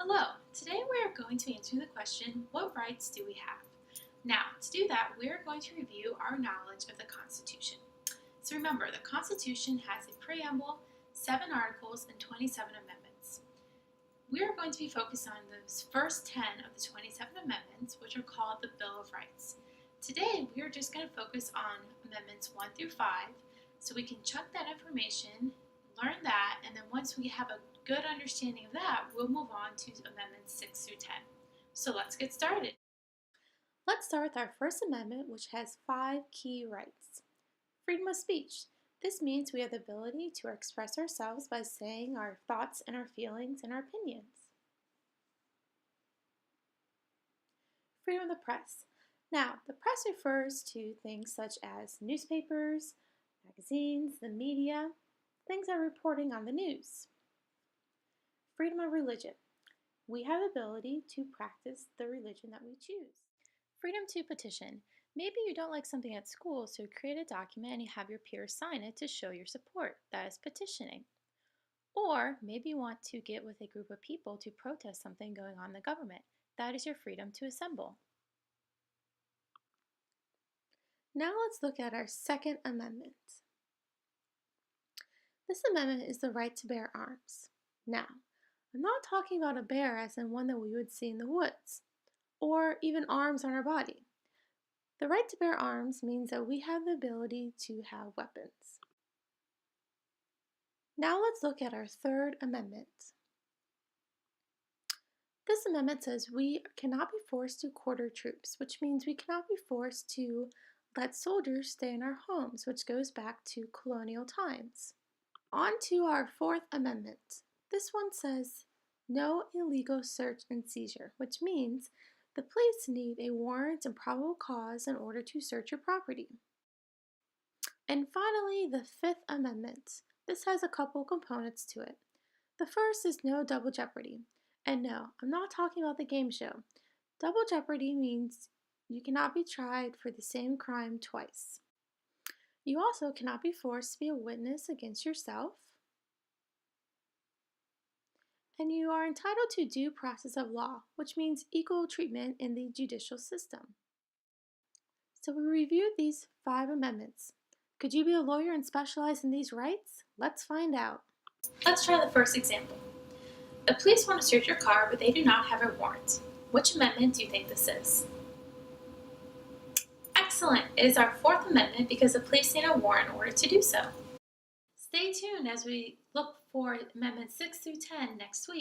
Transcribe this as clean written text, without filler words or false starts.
Hello, today we are going to answer the question, what rights do we have? Now, to do that, we are going to review our knowledge of the Constitution. So remember, the Constitution has a preamble, 7 articles, and 27 amendments. We are going to be focused on those first 10 of the 27 amendments, which are called the Bill of Rights. Today, we are just going to focus on amendments 1 through 5, so we can check that information, learn that, and then once we have a good understanding of that, we'll move on to amendments 6 through 10. So let's get started. Let's start with our First Amendment, which has 5 key rights. Freedom of speech. This means we have the ability to express ourselves by saying our thoughts and our feelings and our opinions. Freedom of the press. Now, the press refers to things such as newspapers, magazines, the media, things that are reporting on the news. Freedom of religion. We have the ability to practice the religion that we choose. Freedom to petition. Maybe you don't like something at school, so create a document and you have your peers sign it to show your support. That is petitioning. Or maybe you want to get with a group of people to protest something going on in the government. That is your freedom to assemble. Now let's look at our Second Amendment. This amendment is the right to bear arms. Now, I'm not talking about a bear as in one that we would see in the woods, or even arms on our body. The right to bear arms means that we have the ability to have weapons. Now let's look at our Third Amendment. This amendment says we cannot be forced to quarter troops, which means we cannot be forced to let soldiers stay in our homes, which goes back to colonial times. On to our Fourth Amendment. This one says no illegal search and seizure, which means the police need a warrant and probable cause in order to search your property. And finally, the Fifth Amendment. This has a couple components to it. The first is no double jeopardy. And no, I'm not talking about the game show. Double jeopardy means you cannot be tried for the same crime twice. You also cannot be forced to be a witness against yourself. And you are entitled to due process of law, which means equal treatment in the judicial system. So we reviewed these 5 amendments. Could you be a lawyer and specialize in these rights? Let's find out. Let's try the first example. The police want to search your car, but they do not have a warrant. Which amendment do you think this is? Excellent! It is our Fourth Amendment because the police need a warrant in order to do so. Stay tuned as we look for Amendments 6 through 10 next week.